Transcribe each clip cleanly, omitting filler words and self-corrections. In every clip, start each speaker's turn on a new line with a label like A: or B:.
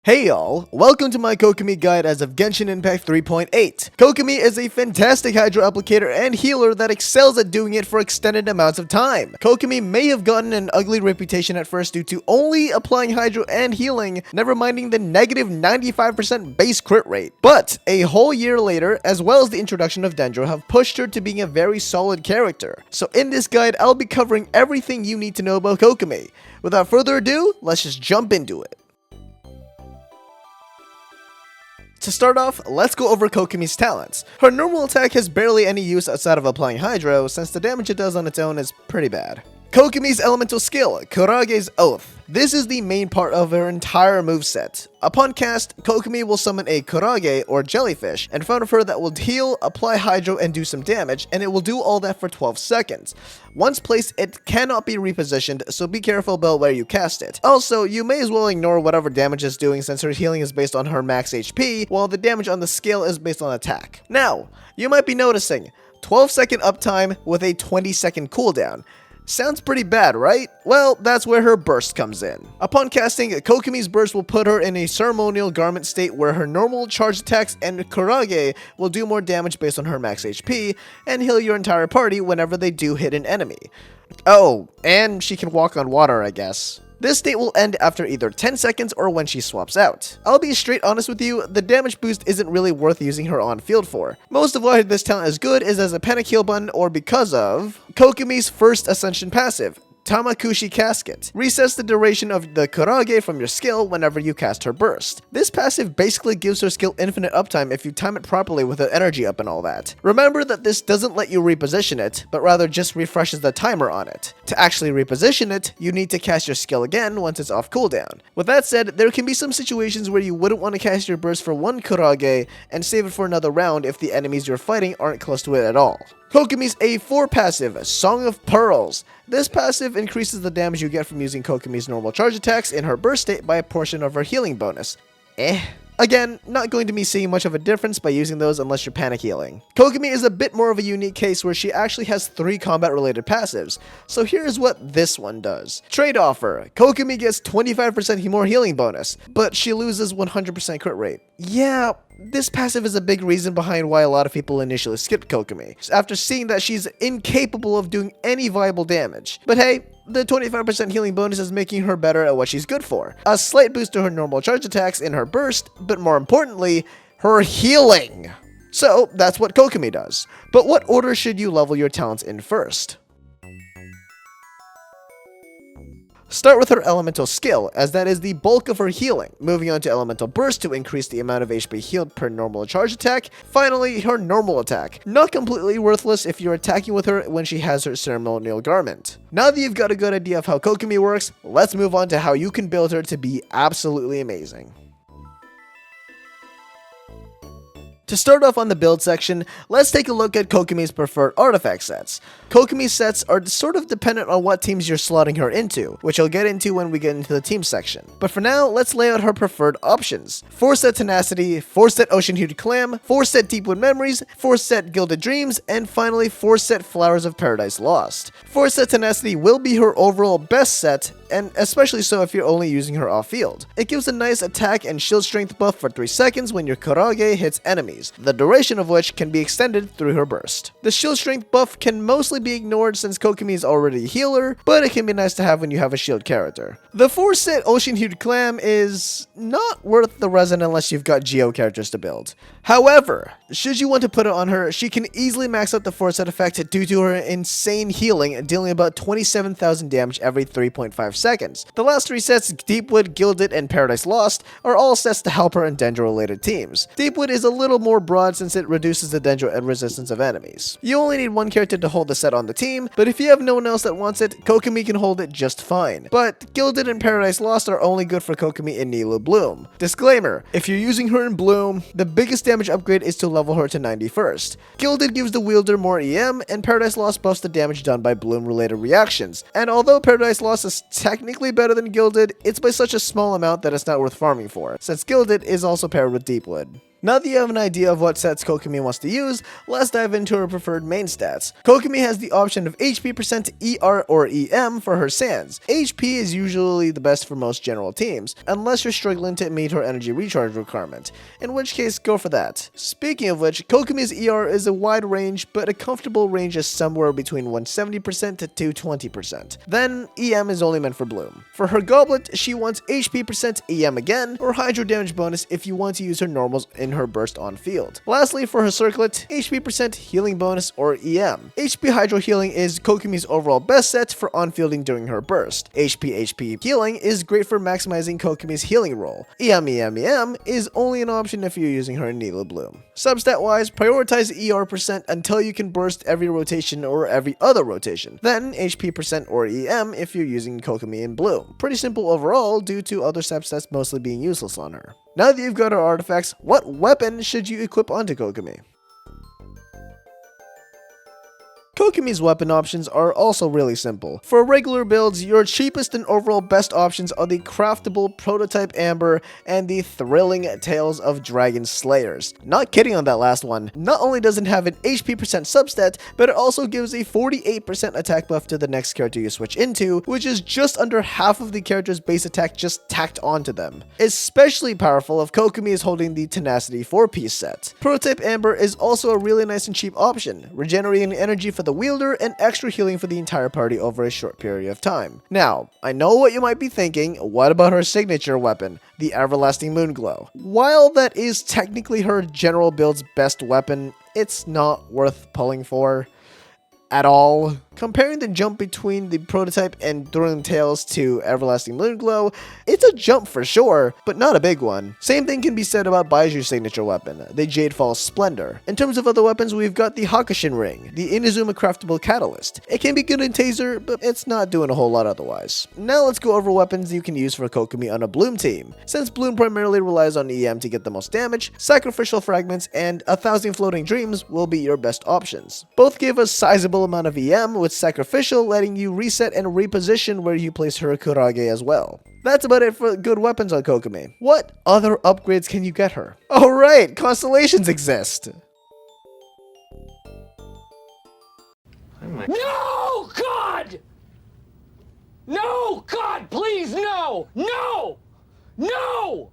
A: Hey y'all, welcome to my Kokomi guide as of Genshin Impact 3.8. Kokomi is a fantastic Hydro applicator and healer that excels at doing it for extended amounts of time. Kokomi may have gotten an ugly reputation at first due to only applying Hydro and healing, never minding the negative 95% base crit rate. But a whole year later, as well as the introduction of Dendro, have pushed her to being a very solid character. So in this guide, I'll be covering everything you need to know about Kokomi. Without further ado, let's just jump into it. To start off, let's go over Kokomi's talents. Her normal attack has barely any use outside of applying Hydro, since the damage it does on its own is pretty bad. Kokomi's elemental skill, Kurage's Oath. This is the main part of her entire moveset. Upon cast, Kokomi will summon a Kurage, or jellyfish, in front of her that will heal, apply Hydro, and do some damage, and it will do all that for 12 seconds. Once placed, it cannot be repositioned, so be careful about where you cast it. Also, you may as well ignore whatever damage it's doing since her healing is based on her max HP, while the damage on the scale is based on attack. Now, you might be noticing, 12-second uptime with a 20-second cooldown. Sounds pretty bad, right? Well, that's where her burst comes in. Upon casting, Kokomi's burst will put her in a ceremonial garment state where her normal charge attacks and Kurage will do more damage based on her max HP and heal your entire party whenever they do hit an enemy. Oh, and she can walk on water, I guess. This state will end after either 10 seconds or when she swaps out. I'll be straight honest with you, the damage boost isn't really worth using her on field for. Most of why this talent is good is as a panic heal button or because of Kokomi's first ascension passive, Tamakushi Casket. Resets the duration of the Kurage from your skill whenever you cast her burst. This passive basically gives her skill infinite uptime if you time it properly with the energy up and all that. Remember that this doesn't let you reposition it, but rather just refreshes the timer on it. To actually reposition it, you need to cast your skill again once it's off cooldown. With that said, there can be some situations where you wouldn't want to cast your burst for one Kurage and save it for another round if the enemies you're fighting aren't close to it at all. Kokomi's A4 passive, Song of Pearls. This passive increases the damage you get from using Kokomi's normal charge attacks in her burst state by a portion of her healing bonus. Again, not going to be seeing much of a difference by using those unless you're panic healing. Kokomi is a bit more of a unique case where she actually has 3 combat related passives, so here's what this one does. Trade offer, Kokomi gets 25% more healing bonus, but she loses 100% crit rate. Yeah, this passive is a big reason behind why a lot of people initially skipped Kokomi, after seeing that she's incapable of doing any viable damage. But hey, the 25% healing bonus is making her better at what she's good for. A slight boost to her normal charge attacks in her burst, but more importantly, her healing. So that's what Kokomi does. But what order should you level your talents in first? Start with her elemental skill, as that is the bulk of her healing, moving on to elemental burst to increase the amount of HP healed per normal charge attack, finally her normal attack, not completely worthless if you're attacking with her when she has her ceremonial garment. Now that you've got a good idea of how Kokomi works, let's move on to how you can build her to be absolutely amazing. To start off on the build section, let's take a look at Kokomi's preferred artifact sets. Kokomi's sets are sort of dependent on what teams you're slotting her into, which I'll get into when we get into the team section. But for now, let's lay out her preferred options. 4-set Tenacity, 4-set Ocean-Hued Clam, 4-set Deepwood Memories, 4-set Gilded Dreams, and finally 4-set Flowers of Paradise Lost. 4-set Tenacity will be her overall best set, and especially so if you're only using her off-field. It gives a nice attack and shield strength buff for 3 seconds when your Kurage hits enemies, the duration of which can be extended through her burst. The shield strength buff can mostly be ignored since Kokomi is already a healer, but it can be nice to have when you have a shield character. The 4-set Ocean-Hued Clam is not worth the resin unless you've got Geo characters to build. However, should you want to put it on her, she can easily max out the 4-set effect due to her insane healing, dealing about 27,000 damage every 3.5 seconds. The last 3 sets, Deepwood, Gilded, and Paradise Lost, are all sets to help her in Dendro-related teams. Deepwood is a little more broad since it reduces the Dendro and resistance of enemies. You only need one character to hold the set on the team, but if you have no one else that wants it, Kokomi can hold it just fine. But Gilded and Paradise Lost are only good for Kokomi in Nilou Bloom. Disclaimer, if you're using her in Bloom, the biggest damage upgrade is to level her to 91st. Gilded gives the wielder more EM, and Paradise Lost buffs the damage done by Bloom-related reactions. And although Paradise Lost is technically better than Gilded, it's by such a small amount that it's not worth farming for, since Gilded is also paired with Deepwood. Now that you have an idea of what sets Kokomi wants to use, let's dive into her preferred main stats. Kokomi has the option of HP percent, ER, or EM for her sands. HP is usually the best for most general teams, unless you're struggling to meet her energy recharge requirement, in which case go for that. Speaking of which, Kokomi's ER is a wide range, but a comfortable range is somewhere between 170% to 220%. Then, EM is only meant for Bloom. For her goblet, she wants HP percent, EM again, or hydro damage bonus if you want to use her normals in her burst on field. Lastly, for her circlet, HP percent, healing bonus, or EM. HP hydro healing is Kokomi's overall best set for on-fielding during her burst. HP healing is great for maximizing Kokomi's healing roll. EM is only an option if you're using her in Nilo Bloom. Substat wise, prioritize ER percent until you can burst every rotation or every other rotation. Then HP percent or EM if you're using Kokomi in Bloom. Pretty simple overall due to other substats mostly being useless on her. Now that you've got her artifacts, what weapon should you equip onto Kokomi? Kokomi's weapon options are also really simple. For regular builds, your cheapest and overall best options are the craftable Prototype Amber and the thrilling Tales of Dragon Slayers. Not kidding on that last one. Not only does it have an HP percent substat, but it also gives a 48% attack buff to the next character you switch into, which is just under half of the character's base attack just tacked onto them. Especially powerful if Kokomi is holding the Tenacity 4-piece set. Prototype Amber is also a really nice and cheap option, regenerating energy for the wielder and extra healing for the entire party over a short period of time. Now, I know what you might be thinking, what about her signature weapon, the Everlasting Moonglow? While that is technically her general build's best weapon, it's not worth pulling for at all. Comparing the jump between the Prototype and Thrilling Tales to Everlasting Moonglow, it's a jump for sure, but not a big one. Same thing can be said about Baiju's signature weapon, the Jadefall Splendor. In terms of other weapons, we've got the Hakushin Ring, the Inazuma craftable Catalyst. It can be good in Taser, but it's not doing a whole lot otherwise. Now let's go over weapons you can use for Kokomi on a Bloom team. Since Bloom primarily relies on EM to get the most damage, Sacrificial Fragments and 1,000 Floating Dreams will be your best options. Both give a sizable amount of EM, with Sacrificial letting you reset and reposition where you place her Kurage as well. That's about it for good weapons on Kokomi. What other upgrades can you get her? Oh right, Constellations exist!
B: No, God! No, God, please, no! No! No!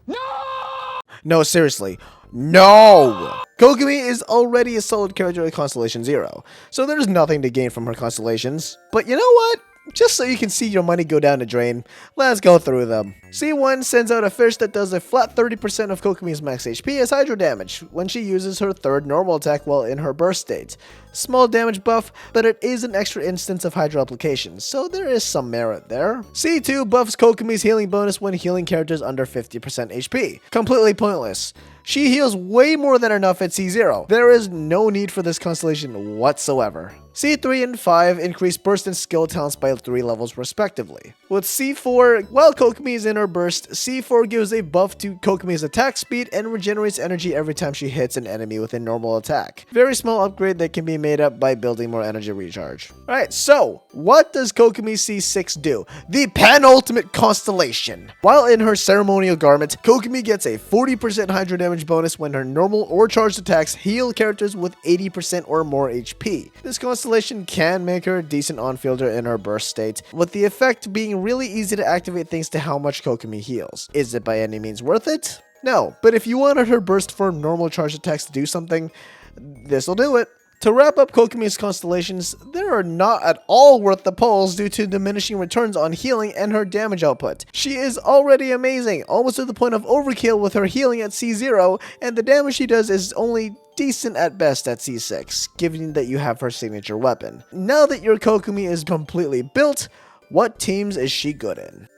B: No!
A: No, seriously. No! Kokomi is already a solid character at Constellation 0, so there's nothing to gain from her constellations. But you know what? Just so you can see your money go down the drain, let's go through them. C1 sends out a fish that does a flat 30% of Kokomi's max HP as hydro damage when she uses her third normal attack while in her burst state. Small damage buff, but it is an extra instance of hydro application, so there is some merit there. C2 buffs Kokomi's healing bonus when healing characters under 50% HP. Completely pointless. She heals way more than enough at C0. There is no need for this constellation whatsoever. C3 and 5 increase burst and skill talents by 3 levels respectively. With C4, while Kokomi is in her burst, C4 gives a buff to Kokomi's attack speed and regenerates energy every time she hits an enemy with a normal attack. Very small upgrade that can be made up by building more energy recharge. Alright, so what does Kokomi C6 do? The penultimate constellation. While in her ceremonial garment, Kokomi gets a 40% hydro damage bonus when her normal or charged attacks heal characters with 80% or more HP. This constellation can make her a decent on-fielder in her burst state, with the effect being really easy to activate thanks to how much Kokomi heals. Is it by any means worth it? No, but if you wanted her burst for normal charged attacks to do something, this'll do it. To wrap up Kokomi's constellations, they are not at all worth the pulls due to diminishing returns on healing and her damage output. She is already amazing, almost to the point of overkill with her healing at C0, and the damage she does is only decent at best at C6, given that you have her signature weapon. Now that your Kokomi is completely built, what teams is she good in?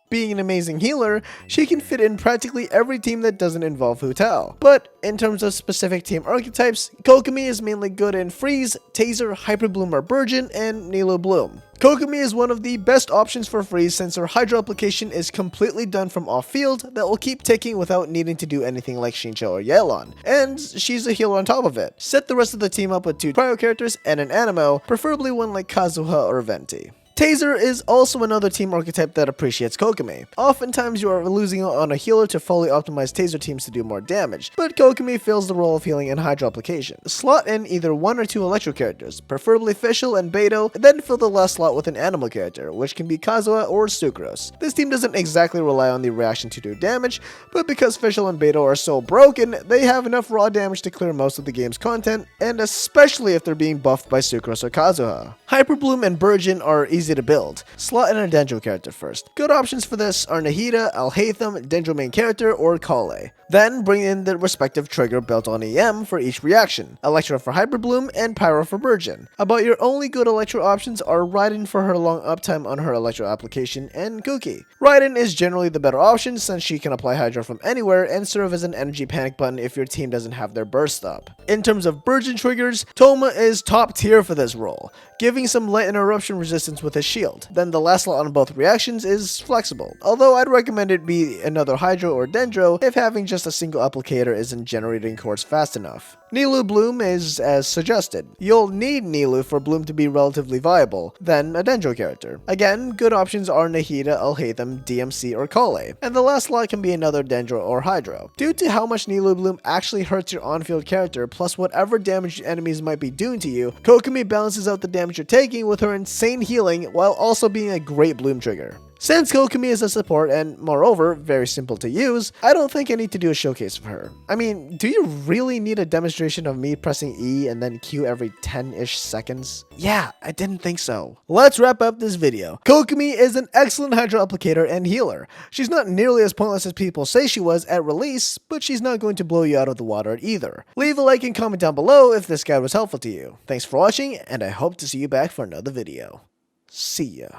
A: Being an amazing healer, she can fit in practically every team that doesn't involve Hu Tao. But in terms of specific team archetypes, Kokomi is mainly good in Freeze, Taser, Hyper Bloom or Burgeon, and Nilo Bloom. Kokomi is one of the best options for Freeze since her hydro application is completely done from off-field that will keep ticking without needing to do anything like Shincha or Yelan, and she's a healer on top of it. Set the rest of the team up with 2 cryo characters and an Anemo, preferably one like Kazuha or Venti. Taser is also another team archetype that appreciates Kokomi. Oftentimes you are losing on a healer to fully optimize Taser teams to do more damage, but Kokomi fills the role of healing in Hydro application. Slot in either 1 or 2 electro characters, preferably Fischl and Beto, and then fill the last slot with an animal character, which can be Kazuha or Sucrose. This team doesn't exactly rely on the reaction to do damage, but because Fischl and Beto are so broken, they have enough raw damage to clear most of the game's content, and especially if they're being buffed by Sucrose or Kazuha. Hyperbloom and Burgeon are easy to build. Slot in a Dendro character first. Good options for this are Nahida, Alhaitham, Dendro main character, or Kale. Then bring in the respective trigger built on EM for each reaction, Electro for Hyperbloom and Pyro for Burgeon. About your only good Electro options are Raiden for her long uptime on her Electro application and Kuki. Raiden is generally the better option since she can apply Hydro from anywhere and serve as an energy panic button if your team doesn't have their burst up. In terms of Burgeon triggers, Toma is top tier for this role, giving some light interruption resistance with his shield. Then the last slot on both reactions is flexible, although I'd recommend it be another Hydro or Dendro if having just a single applicator isn't generating cores fast enough. Nilou Bloom is as suggested. You'll need Nilou for Bloom to be relatively viable, then a Dendro character. Again, good options are Nahida, Alhaitham, DMC, or Kale, and the last slot can be another Dendro or Hydro. Due to how much Nilou Bloom actually hurts your on-field character, plus whatever damage enemies might be doing to you, Kokomi balances out the damage you're taking with her insane healing while also being a great Bloom trigger. Since Kokomi is a support and, moreover, very simple to use, I don't think I need to do a showcase of her. I mean, do you really need a demonstration of me pressing E and then Q every 10-ish seconds? Yeah, I didn't think so. Let's wrap up this video. Kokomi is an excellent Hydro applicator and healer. She's not nearly as pointless as people say she was at release, but she's not going to blow you out of the water either. Leave a like and comment down below if this guide was helpful to you. Thanks for watching, and I hope to see you back for another video. See ya.